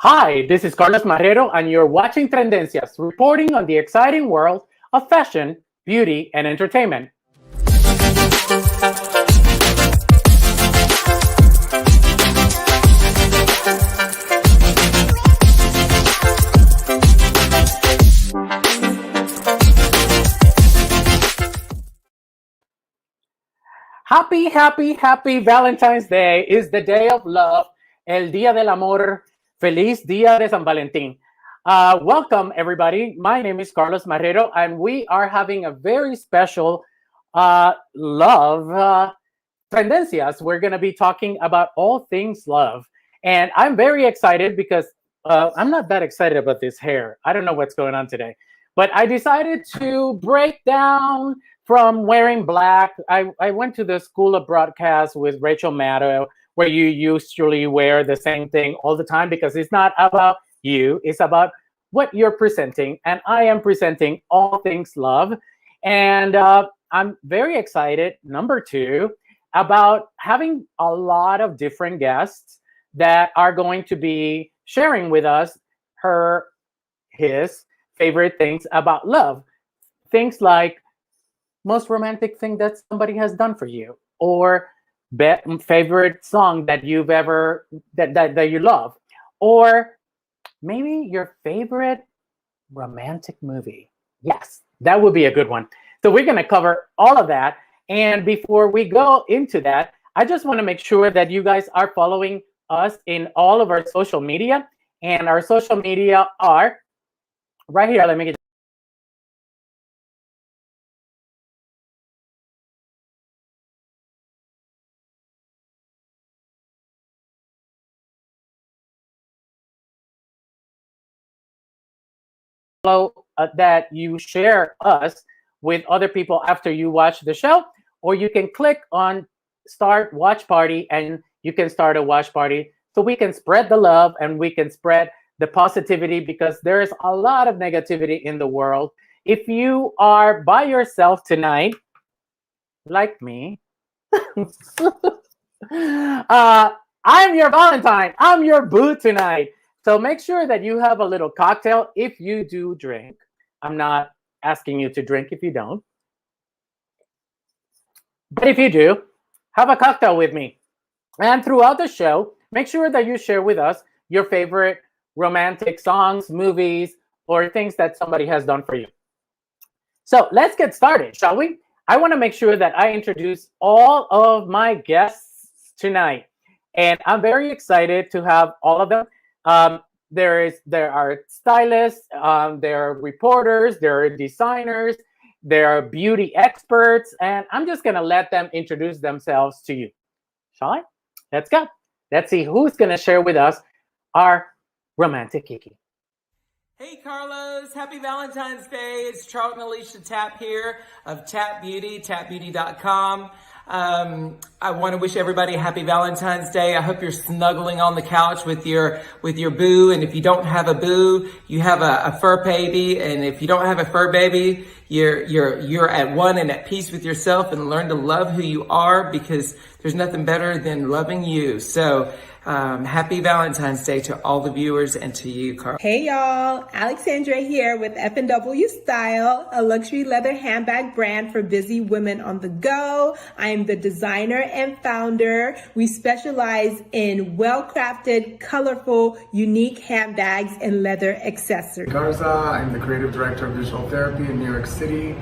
Hi, this is Carlos Marrero, and you're watching Tendencias, reporting on the exciting world of fashion, beauty, and entertainment. Happy Valentine's Day is the day of love, el día del amor, feliz día de San Valentín. Welcome, everybody. My name is Carlos Marrero, and we are having a very special love Tendencias. We're going to be talking about all things love. And I'm very excited because I'm not that excited about this hair. I don't know what's going on today. But I decided to break down from wearing black. I went to the School of Broadcast with Rachel Maddow, where you usually wear the same thing all the time because it's not about you. It's about what you're presenting. And I am presenting all things love. And I'm very excited, number two, about having a lot of different guests that are going to be sharing with us his favorite things about love. Things like most romantic thing that somebody has done for you, or favorite song that you've ever that you love, or maybe your favorite romantic movie. Yes, that would be a good one. So we're going to cover all of that. And before we go into that, I just want to make sure that you guys are following us in all of our social media. And our social media are right here. Let me get that you share us with other people after you watch the show, or you can click on start watch party and you can start a watch party so we can spread the love and we can spread the positivity, because there's a lot of negativity in the world. If you are by yourself tonight, like me, I'm your Valentine. I'm your boo tonight. So make sure that you have a little cocktail if you do drink. I'm not asking you to drink if you don't. But if you do, have a cocktail with me. And throughout the show, make sure that you share with us your favorite romantic songs, movies, or things that somebody has done for you. So let's get started, shall we? I want to make sure that I introduce all of my guests tonight. And I'm very excited to have all of them. There are stylists, there are reporters, there are designers, there are beauty experts, and I'm just going to let them introduce themselves to you. Shall I? Let's go. Let's see who's going to share with us our romantic kiki. Hey Carlos, happy Valentine's Day. It's Charlton Alicia Tapp here of Tapp Beauty, tapbeauty.com. I want to wish everybody a happy Valentine's Day. I hope you're snuggling on the couch with your boo. And if you don't have a boo, you have a fur baby. And if you don't have a fur baby, you're at one and at peace with yourself, and learn to love who you are, because there's nothing better than loving you. So, happy Valentine's Day to all the viewers and to you, Carl. Hey y'all, Alexandra here with F&W Style, a luxury leather handbag brand for busy women on the go. I am the designer and founder. We specialize in well-crafted, colorful, unique handbags and leather accessories. Garza, I'm the creative director of visual therapy in New York City.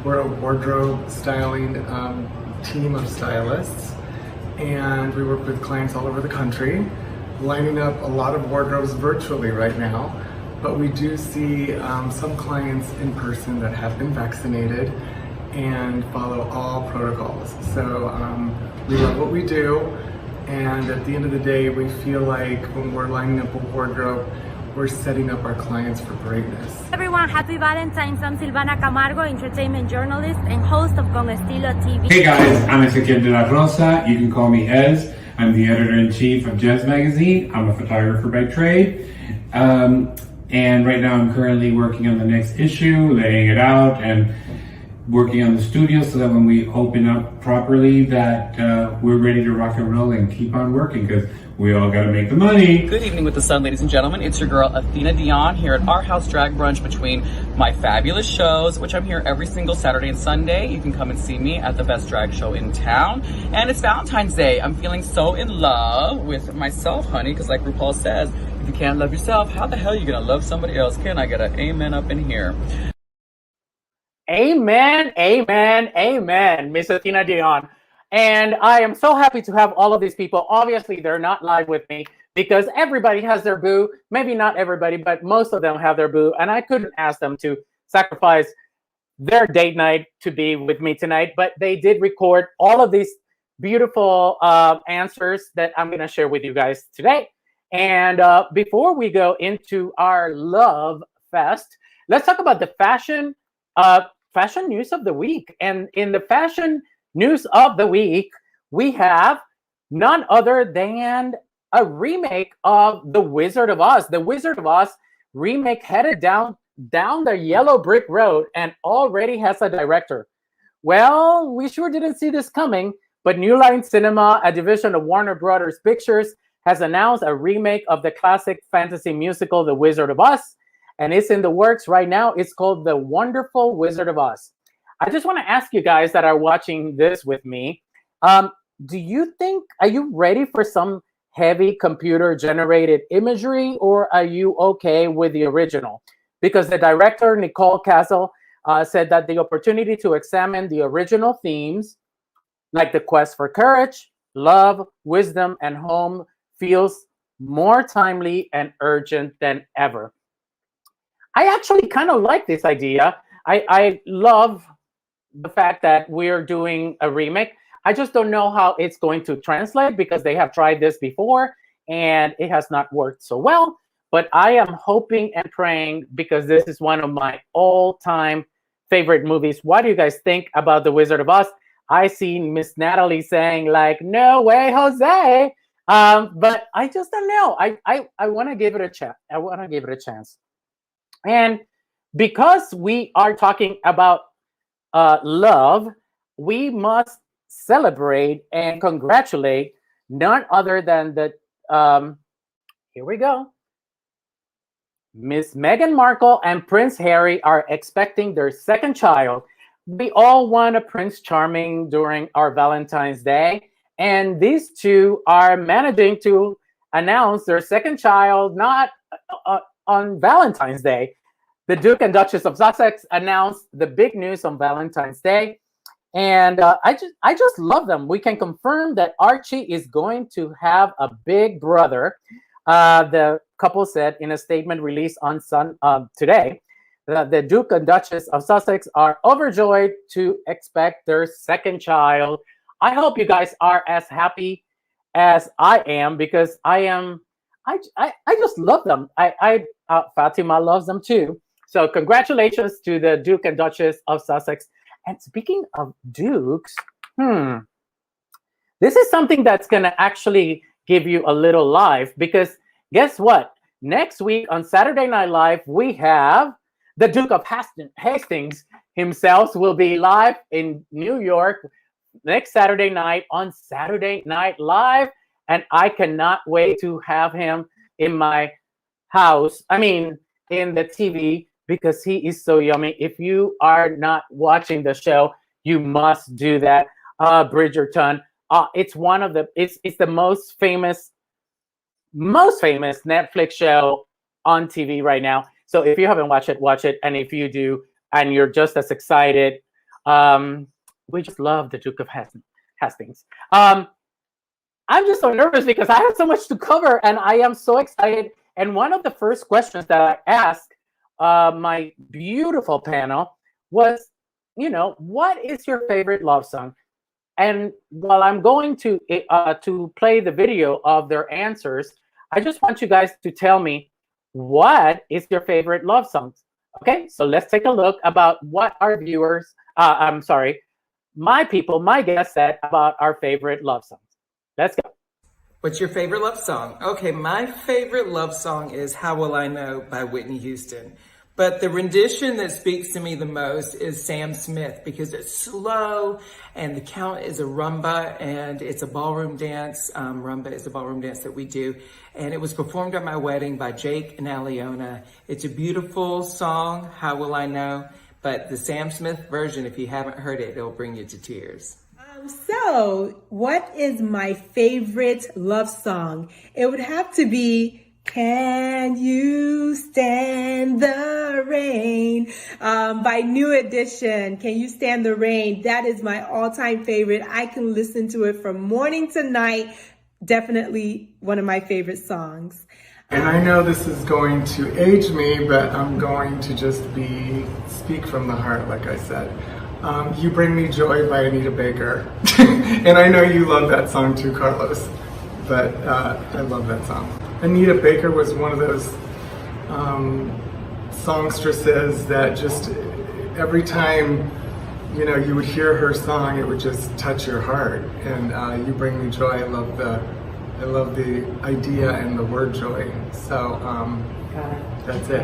We're a wardrobe styling team of stylists, and we work with clients all over the country, lining up a lot of wardrobes virtually right now. But we do see some clients in person that have been vaccinated and follow all protocols. So we love what we do, and at the end of the day, we feel like when we're lining up a wardrobe, we're setting up our clients for greatness. Everyone, happy Valentine's. I'm Silvana Camargo, entertainment journalist and host of Con Estilo TV. Hey guys, I'm Ezequiel de la Rosa. You can call me Ez. I'm the editor-in-chief of Jazz Magazine. I'm a photographer by trade. And right now I'm currently working on the next issue, laying it out, and working on the studio so that when we open up properly that we're ready to rock and roll and keep on working, because We all gotta make the money. Good evening with the sun, ladies and gentlemen. It's your girl, Athena Dion, here at our house drag brunch between my fabulous shows, which I'm here every single Saturday and Sunday. You can come and see me at the best drag show in town. And it's Valentine's Day. I'm feeling so in love with myself, honey, because like RuPaul says, if you can't love yourself, how the hell are you gonna love somebody else? Can I get an amen up in here? Amen, amen, amen, Miss Athena Dion. And I am so happy to have all of these people. Obviously, they're not live with me because everybody has their boo. Maybe not everybody, but most of them have their boo. And I couldn't ask them to sacrifice their date night to be with me tonight. But they did record all of these beautiful answers that I'm going to share with you guys today. And before we go into our love fest, let's talk about the fashion news of the week. And in the fashion news of the week, we have none other than a remake of The Wizard of Oz. The Wizard of Oz remake headed down the yellow brick road and already has a director. Well, we sure didn't see this coming, but New Line Cinema, a division of Warner Brothers Pictures, has announced a remake of the classic fantasy musical The Wizard of Oz, and it's in the works right now. It's called The Wonderful Wizard of Oz. I just want to ask you guys that are watching this with me, are you ready for some heavy computer-generated imagery, or are you okay with the original? Because the director, Nicole Castle, said that the opportunity to examine the original themes, like the quest for courage, love, wisdom, and home, feels more timely and urgent than ever. I actually kind of like this idea. I love the fact that we're doing a remake. I just don't know how it's going to translate because they have tried this before and it has not worked so well. But I am hoping and praying because this is one of my all-time favorite movies. What do you guys think about The Wizard of Oz? I see Miss Natalie saying like, no way, Jose. But I just don't know. I want to give it a chance. I want to give it a chance. And because we are talking about love, we must celebrate and congratulate none other than here we go. Miss Meghan Markle and Prince Harry are expecting their second child. We all want a Prince Charming during our Valentine's Day, and these two are managing to announce their second child not on Valentine's Day. The Duke and Duchess of Sussex announced the big news on Valentine's Day, and I just love them. We can confirm that Archie is going to have a big brother. The couple said in a statement released on today that the Duke and Duchess of Sussex are overjoyed to expect their second child. I hope you guys are as happy as I am because I just love them. Fatima loves them too. So congratulations to the Duke and Duchess of Sussex. And speaking of dukes, this is something that's going to actually give you a little life because guess what? Next week on Saturday Night Live, we have the Duke of Hastings himself will be live in New York next Saturday night on Saturday Night Live. And I cannot wait to have him in my house. I mean, in the TV, because he is so yummy. If you are not watching the show, you must do that. Bridgerton. It's one of it's the most famous Netflix show on TV right now. So if you haven't watched it, watch it. And if you do, and you're just as excited, we just love the Duke of Hastings. I'm just so nervous because I have so much to cover and I am so excited. And one of the first questions that I asked my beautiful panel was, what is your favorite love song? And while I'm going to play the video of their answers, I just want you guys to tell me what is your favorite love song. Okay, so let's take a look about what our viewers, my guests said about our favorite love songs. Let's go. What's your favorite love song? Okay, my favorite love song is How Will I Know by Whitney Houston. But the rendition that speaks to me the most is Sam Smith, because it's slow and the count is a rumba and it's a ballroom dance. Rumba is a ballroom dance that we do. And it was performed at my wedding by Jake and Aliona. It's a beautiful song, How Will I Know? But the Sam Smith version, if you haven't heard it, it'll bring you to tears. So what is my favorite love song? It would have to be Can You Stand the Rain by New Edition. Can You Stand the Rain? That is my all-time favorite. I can listen to it from morning to night. Definitely one of my favorite songs. And I know this is going to age me, but I'm going to just speak from the heart, like I said. You Bring Me Joy by Anita Baker. And I know you love that song too, Carlos. But I love that song. Anita Baker was one of those songstresses that just every time you would hear her song, it would just touch your heart. And You Bring Me Joy, I love the idea and the word joy. So that's it.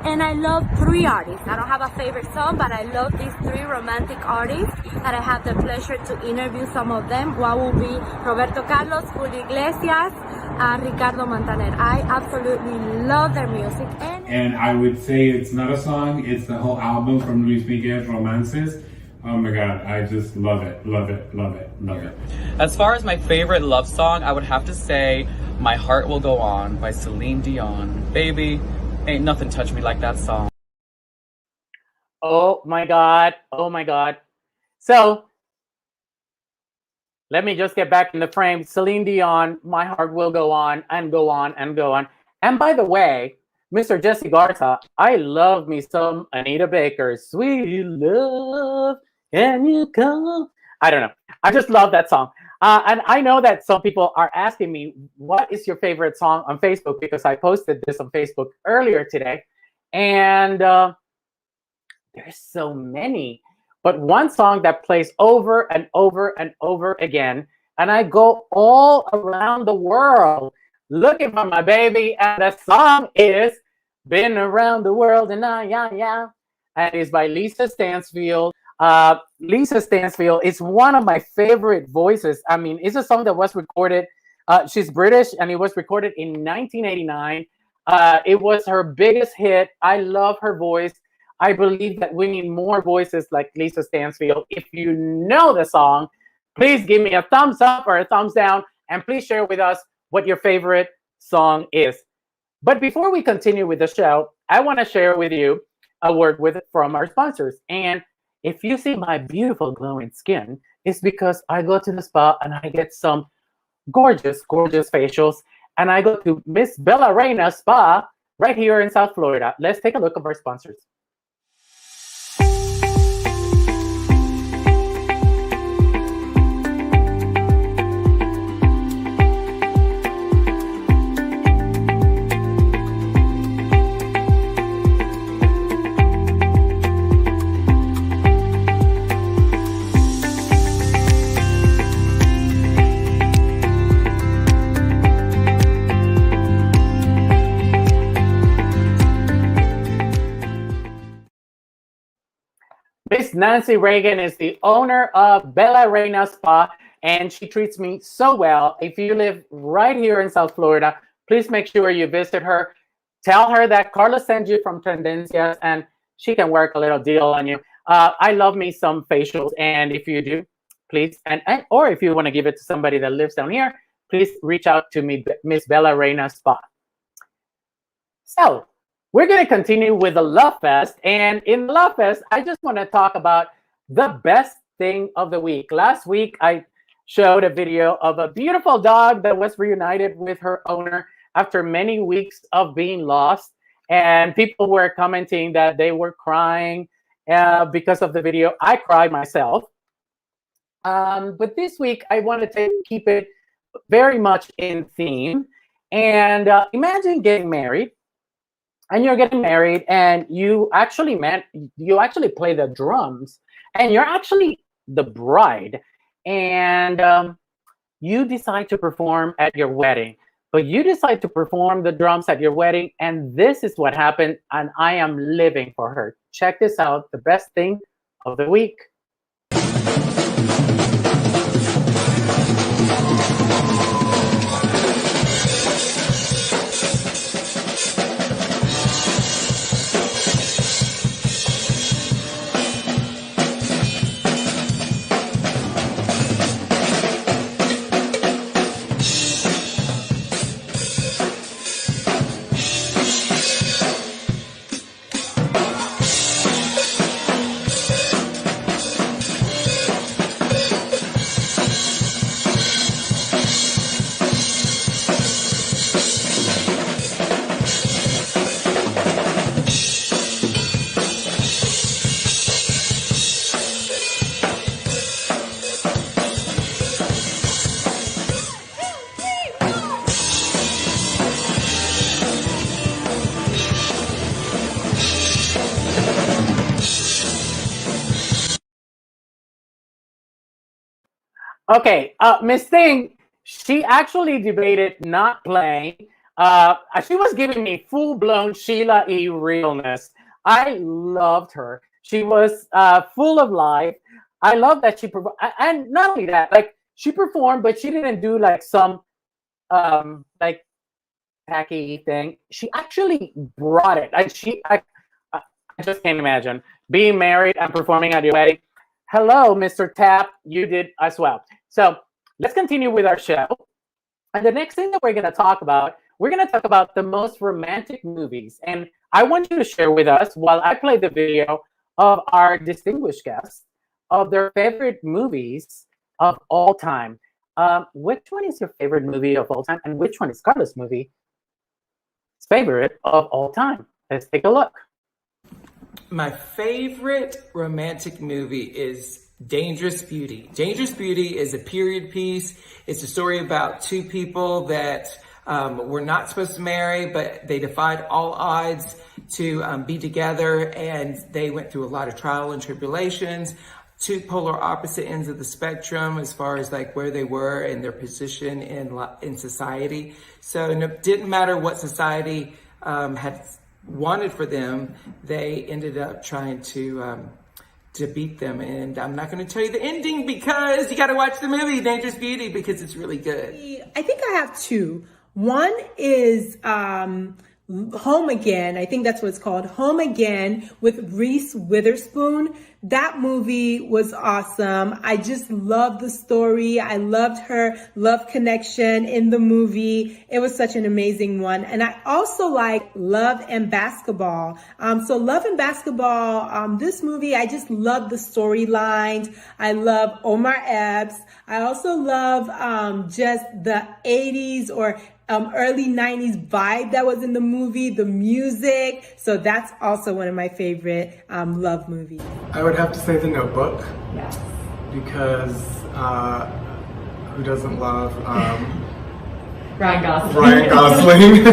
And I love 3 artists. I don't have a favorite song, but I love these 3 romantic artists that I have the pleasure to interview some of them. One will be Roberto Carlos, Julio Iglesias, and Ricardo Montaner. I absolutely love their music. And I would say it's not a song, it's the whole album from Luis Miguel's Romances. Oh my God, I just love it, love it, love it, love it. As far as my favorite love song, I would have to say My Heart Will Go On by Celine Dion. Baby, ain't nothing touch me like that song. Oh my God. Oh my God. So let me just get back in the frame. Celine Dion, My Heart Will Go On and Go On and Go On. And by the way, Mr. Jesse Garza, I love me some Anita Baker. Sweet love, can you come? I don't know. I just love that song. And I know that some people are asking me, what is your favorite song on Facebook? Because I posted this on Facebook earlier today. And there's so many. But one song that plays over and over and over again, and I go all around the world looking for my baby, and the song is Been Around the World and yeah. And it's by Lisa Stansfield. Lisa Stansfield is one of my favorite voices. I mean, it's a song that was recorded. She's British, and it was recorded in 1989. It was her biggest hit. I love her voice. I believe that we need more voices like Lisa Stansfield. If you know the song, please give me a thumbs up or a thumbs down, and please share with us what your favorite song is. But before we continue with the show, I want to share with you a word from our sponsors. And if you see my beautiful glowing skin, it's because I go to the spa and I get some gorgeous, gorgeous facials. And I go to Miss Bella Reina Spa right here in South Florida. Let's take a look at our sponsors. Miss Nancy Reagan is the owner of Bella Reina Spa, and she treats me so well. If you live right here in South Florida, please make sure you visit her. Tell her that Carlos sent you from Tendencias, and she can work a little deal on you. I love me some facials, and if you do, please, or if you want to give it to somebody that lives down here, please reach out to me, Miss Bella Reina Spa. So, we're going to continue with the Love Fest. And in the Love Fest, I just want to talk about the best thing of the week. Last week, I showed a video of a beautiful dog that was reunited with her owner after many weeks of being lost. And people were commenting that they were crying because of the video. I cried myself. But this week, I want to keep it very much in theme. And imagine getting married. And you're getting married, and you actually play the drums, and you're actually the bride, and you decide to perform at your wedding. but you decide to perform the drums at your wedding, and this is what happened, and I am living for her. Check this out, the best thing of the week. Okay, Miss Thing, she actually debated not playing. She was giving me full-blown Sheila E. realness. I loved her. She was full of life. I love that and not only that, like she performed, but she didn't do like some like tacky thing. She actually brought it. I just can't imagine being married and performing at your wedding. Hello, Mr. Tap, you did as well. So let's continue with our show. And the next thing that we're going to talk about the most romantic movies. And I want you to share with us, while I play the video of our distinguished guests, of their favorite movies of all time. Which one is your favorite movie of all time? And which one is Carlos' movie favorite of all time? Let's take a look. My favorite romantic movie is Dangerous Beauty. Dangerous Beauty is a period piece. It's a story about two people that were not supposed to marry, but they defied all odds to be together, and they went through a lot of trial and tribulations. Two polar opposite ends of the spectrum as far as like where they were and their position in society. So it didn't matter what society had wanted for them, they ended up trying to beat them. And I'm not going to tell you the ending because you got to watch the movie Dangerous Beauty because it's really good. I think I have two. One is Home Again. I think that's what it's called. Home Again with Reese Witherspoon. That movie was awesome. I just loved the story. I loved her love connection in the movie. It was such an amazing one. And I also like Love and Basketball. So Love and Basketball, this movie, I just love the storylines. I love Omar Epps. I also love just the 80s or early 90s vibe that was in the movie, the music. So that's also one of my favorite love movies. I would have to say The Notebook. Yes. Because who doesn't love Ryan Gosling. Ryan Gosling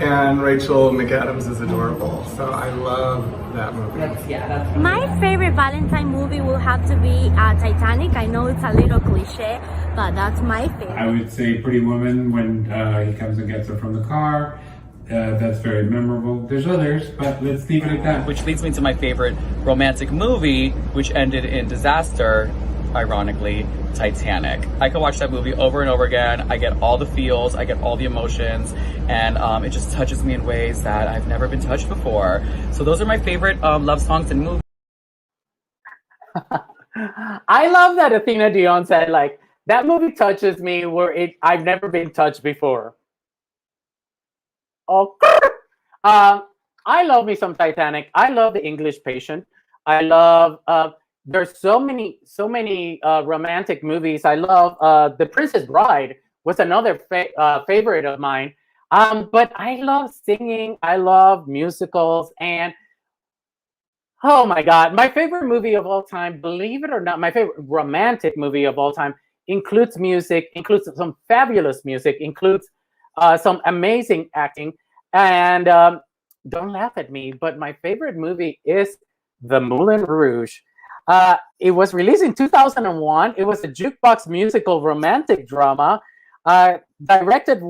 and Rachel McAdams is adorable. So I love that movie. That's My favorite Valentine movie will have to be Titanic. I know it's a little cliche, but that's my favorite. I would say Pretty Woman when he comes and gets her from the car. That's very memorable. There's others, but let's leave it at that. Which leads me to my favorite romantic movie, which ended in disaster, ironically, Titanic. I could watch that movie over and over again. I get all the feels, I get all the emotions, and it just touches me in ways that I've never been touched before. So those are my favorite love songs and movies. I love that Athena Dion said, like, that movie touches me where I've never been touched before. Oh, I love me some Titanic. I love The English Patient. I love, there's so many romantic movies. I love The Princess Bride was another favorite of mine. But I love singing. I love musicals. And oh my God, my favorite movie of all time, believe it or not, my favorite romantic movie of all time includes music, includes some fabulous music, includes some amazing acting. And don't laugh at me, but my favorite movie is The Moulin Rouge. It was released in 2001. It was a jukebox musical romantic drama. directed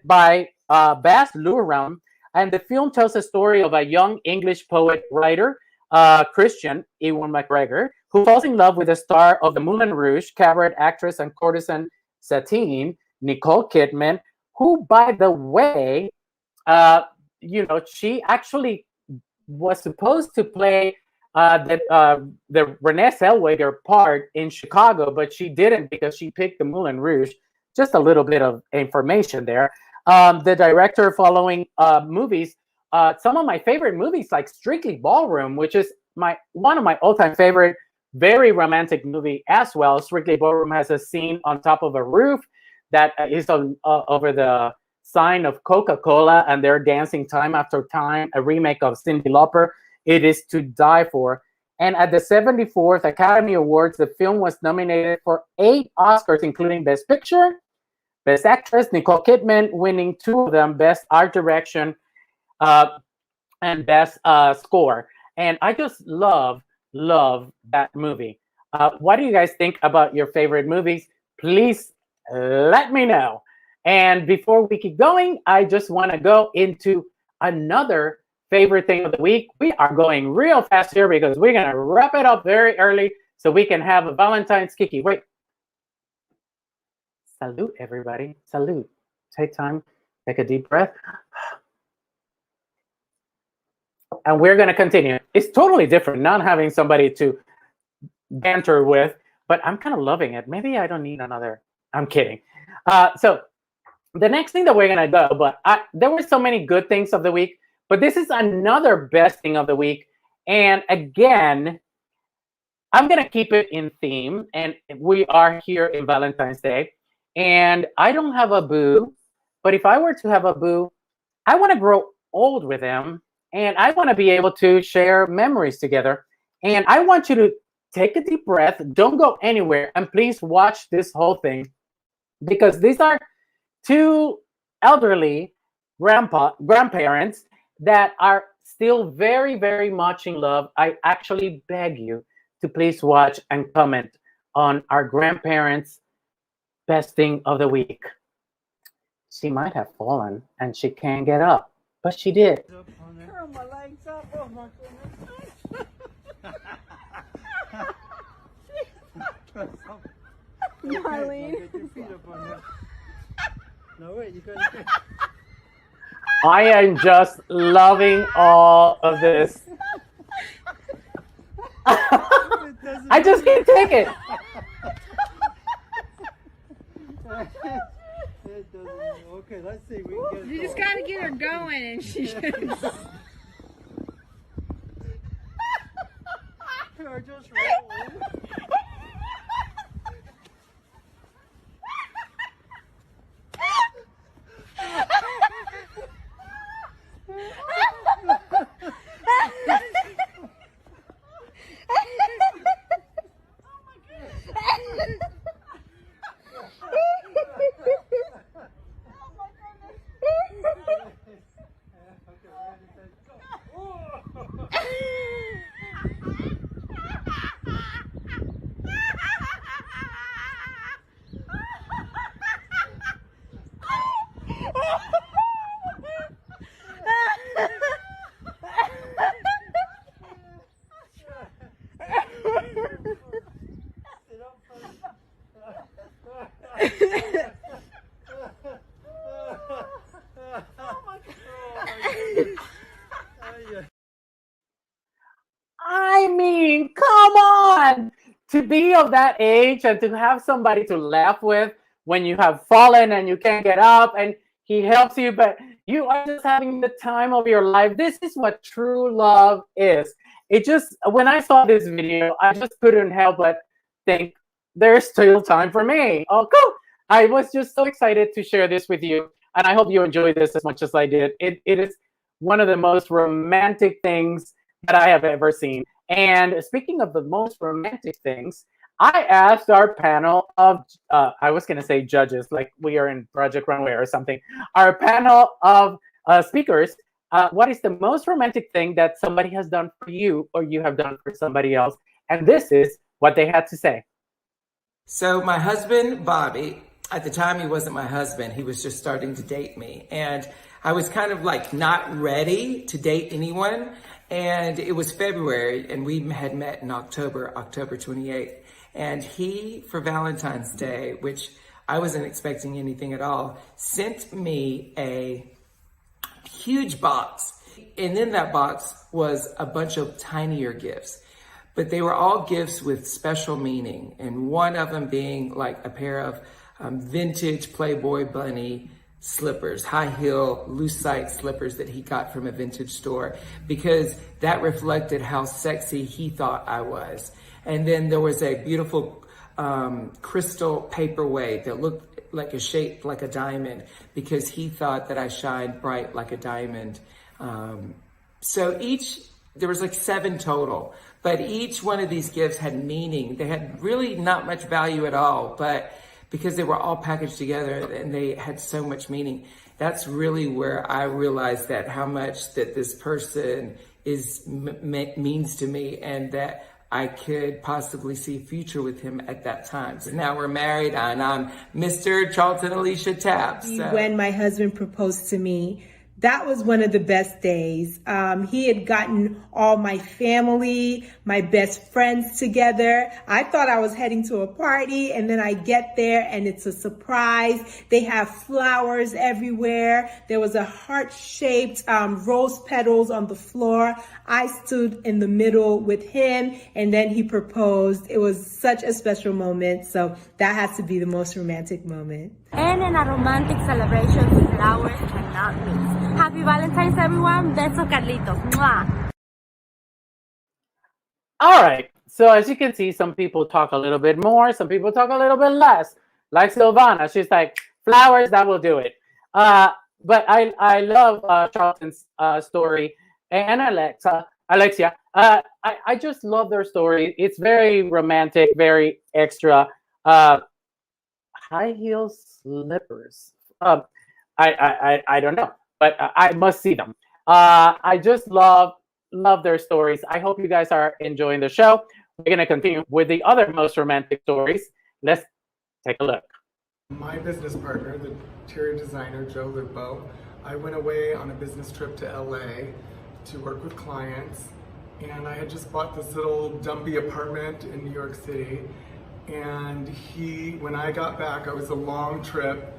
by Baz Luhrmann, and the film tells the story of a young English poet writer, Christian Ewan McGregor, who falls in love with the star of the Moulin Rouge, cabaret actress and courtesan Satine, Nicole Kidman, who, by the way, she actually was supposed to play the Renee Zellweger part in Chicago, but she didn't because she picked the Moulin Rouge. Just a little bit of information there. The director following movies, some of my favorite movies like Strictly Ballroom, which is one of my all-time favorite, very romantic movie as well. Strictly Ballroom has a scene on top of a roof that is over the sign of Coca-Cola, and they're dancing time after time, a remake of Cyndi Lauper. It is to die for. And at the 74th Academy Awards, the film was nominated for 8 Oscars, including Best Picture, Best Actress, Nicole Kidman winning 2 of them, Best Art Direction, and Best Score. And I just love that movie. What do you guys think about your favorite movies? Please let me know. And before we keep going, I just want to go into another favorite thing of the week. We are going real fast here because we're going to wrap it up very early so we can have a Valentine's Kiki. Wait. Salute, everybody. Salute. Take time. Take a deep breath. And we're going to continue. It's totally different not having somebody to banter with, but I'm kind of loving it. Maybe I don't need another. I'm kidding. So the next thing that we're going to go, but there were so many good things of the week, but this is another best thing of the week. And again, I'm going to keep it in theme, and we are here in Valentine's Day. And I don't have a boo, but if I were to have a boo, I want to grow old with them, and I want to be able to share memories together. And I want you to take a deep breath, don't go anywhere, and please watch this whole thing, because these are 2 elderly grandparents that are still very, very much in love. I actually beg you to please watch and comment on our grandparents' best thing of the week. She might have fallen and she can't get up, but she did. Turn my legs up. Oh my goodness. Marlene. No, wait, you gotta. I am just loving all of this. I just can't take it. It doesn't. Okay, let's see. We can get. You just gotta get her going, and she just... Or just roll. I mean, come on! To be of that age and to have somebody to laugh with when you have fallen and you can't get up and he helps you, but you are just having the time of your life. This is what true love is. It just, when I saw this video, I just couldn't help but think, there's still time for me. Oh, cool. I was just so excited to share this with you, and I hope you enjoyed this as much as I did. It is one of the most romantic things that I have ever seen. And speaking of the most romantic things, I asked our panel of, I was going to say judges, like we are in Project Runway or something, our panel of speakers, what is the most romantic thing that somebody has done for you or you have done for somebody else? And this is what they had to say. So my husband, Bobby, at the time, he wasn't my husband. He was just starting to date me. And I was kind of like not ready to date anyone. And it was February, and we had met in October 28th. And he, for Valentine's Day, which I wasn't expecting anything at all, sent me a huge box. And in that box was a bunch of tinier gifts. But they were all gifts with special meaning. And one of them being like a pair of vintage Playboy bunny slippers, high heel, lucite slippers that he got from a vintage store, because that reflected how sexy he thought I was. And then there was a beautiful crystal paperweight that looked like a shape like a diamond, because he thought that I shined bright like a diamond. So there was like 7 total, but each one of these gifts had meaning. They had really not much value at all, but because they were all packaged together and they had so much meaning, that's really where I realized that how much that this person means to me, and that I could possibly see a future with him at that time. So now we're married, and I'm Mr. Charlton Alicia Tapp. So. When my husband proposed to me, that was one of the best days. He had gotten all my family, my best friends together. I thought I was heading to a party, and then I get there and it's a surprise. They have flowers everywhere. There was a heart-shaped rose petals on the floor. I stood in the middle with him, and then he proposed. It was such a special moment. So that has to be the most romantic moment. And in a romantic celebration, flowers cannot miss. Happy Valentine's, everyone. Beso, Carlitos. Mwah. All right. So as you can see, some people talk a little bit more. Some people talk a little bit less. Like Silvana, she's like, flowers, that will do it. But I love Charlton's story, and Alexia. I just love their story. It's very romantic, very extra. High heel slippers. I don't know, but I must see them. I just love their stories. I hope you guys are enjoying the show. We're going to continue with the other most romantic stories. Let's take a look. My business partner, the interior designer, Joe Lupo, I went away on a business trip to LA to work with clients, and I had just bought this little dumpy apartment in New York City. And when I got back, it was a long trip.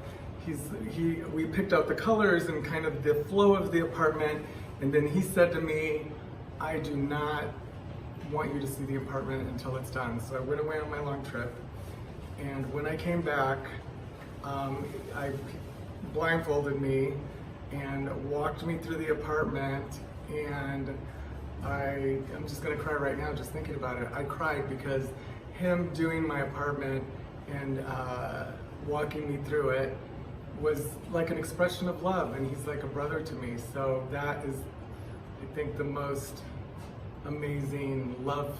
We picked out the colors and kind of the flow of the apartment, and then he said to me, I do not want you to see the apartment until it's done. So I went away on my long trip, and when I came back, I blindfolded me and walked me through the apartment, and I'm just gonna cry right now just thinking about it. I cried because him doing my apartment and walking me through it was like an expression of love, and he's like a brother to me. So that is, I think, the most amazing love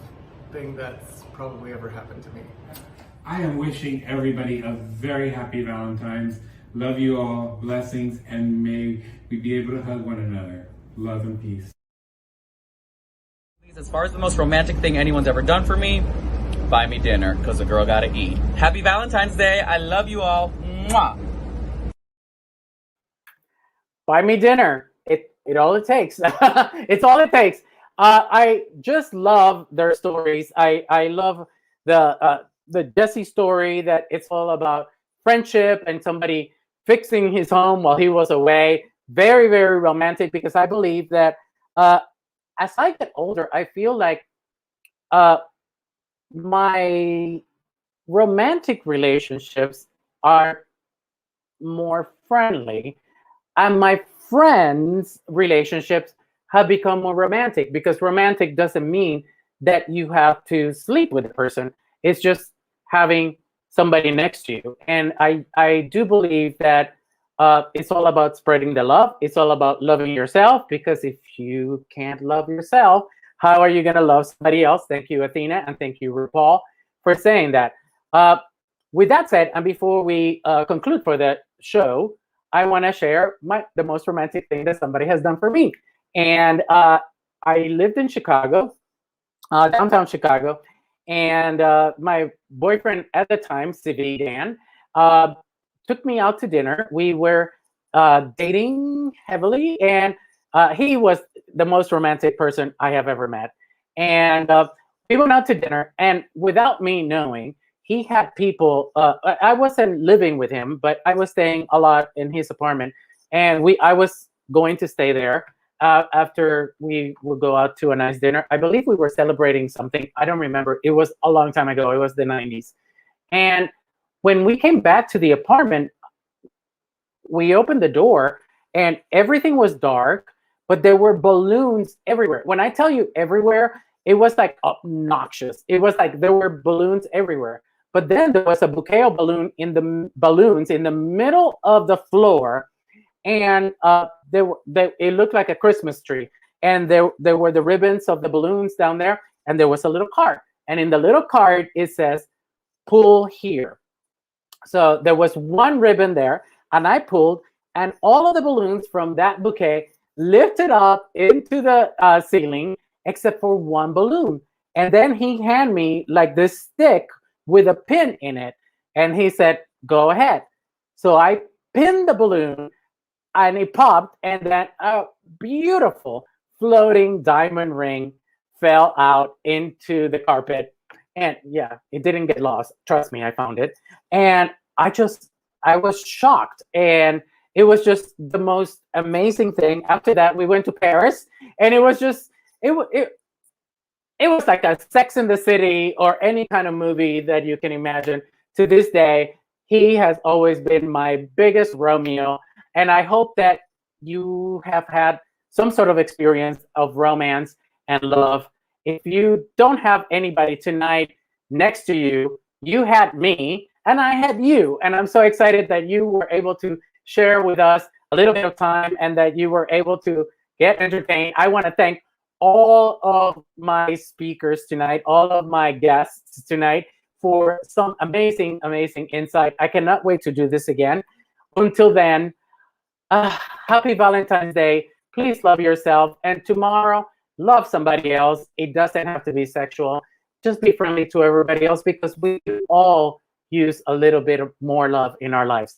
thing that's probably ever happened to me. I am wishing everybody a very happy Valentine's. Love you all, blessings, and may we be able to hug one another. Love and peace. As far as the most romantic thing anyone's ever done for me, buy me dinner, because a girl gotta eat. Happy Valentine's Day. I love you all. Mwah. Buy me dinner. It all it takes. It's all it takes. I just love their stories. I love the Jesse story, that it's all about friendship and somebody fixing his home while he was away. Very, very romantic, because I believe that as I get older, I feel like my romantic relationships are more friendly, and my friends' relationships have become more romantic, because romantic doesn't mean that you have to sleep with the person. It's just having somebody next to you. And I do believe that it's all about spreading the love. It's all about loving yourself, because if you can't love yourself, how are you going to love somebody else? Thank you, Athena, and thank you, RuPaul, for saying that. With that said, and before we conclude for the show, I want to share the most romantic thing that somebody has done for me. And I lived in Chicago, downtown Chicago, and my boyfriend at the time, CV Dan, took me out to dinner. We were dating heavily, and he was the most romantic person I have ever met. And we went out to dinner, and without me knowing, he had people. I wasn't living with him, but I was staying a lot in his apartment, and I was going to stay there after we would go out to a nice dinner. I believe we were celebrating something. I don't remember. It was a long time ago. It was the 90s. And when we came back to the apartment, we opened the door and everything was dark, but there were balloons everywhere. When I tell you everywhere, it was like obnoxious. It was like there were balloons everywhere. But then there was a bouquet of balloons in the middle of the floor, and it looked like a Christmas tree. And there were the ribbons of the balloons down there, and there was a little card. And in the little card, it says, "Pull here." So there was one ribbon there, and I pulled, and all of the balloons from that bouquet lifted up into the ceiling, except for one balloon. And then he handed me like this stick with a pin in it, and he said, "Go ahead." So I pinned the balloon, and it popped, and then a beautiful floating diamond ring fell out into the carpet. And yeah, it didn't get lost. Trust me, I found it. And I was shocked. And it was just the most amazing thing. After that, we went to Paris, and it was just, it was like a Sex in the City or any kind of movie that you can imagine. To this day, he has always been my biggest Romeo. And I hope that you have had some sort of experience of romance and love. If you don't have anybody tonight next to you, you had me and I had you. And I'm so excited that you were able to share with us a little bit of time and that you were able to get entertained. I want to thank all of my speakers tonight, all of my guests tonight, for some amazing, amazing insight. I cannot wait to do this again. Until then, happy Valentine's Day. Please love yourself. And tomorrow, love somebody else. It doesn't have to be sexual. Just be friendly to everybody else, because we all use a little bit of more love in our lives.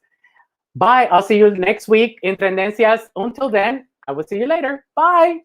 Bye. I'll see you next week in Tendencias. Until then, I will see you later. Bye.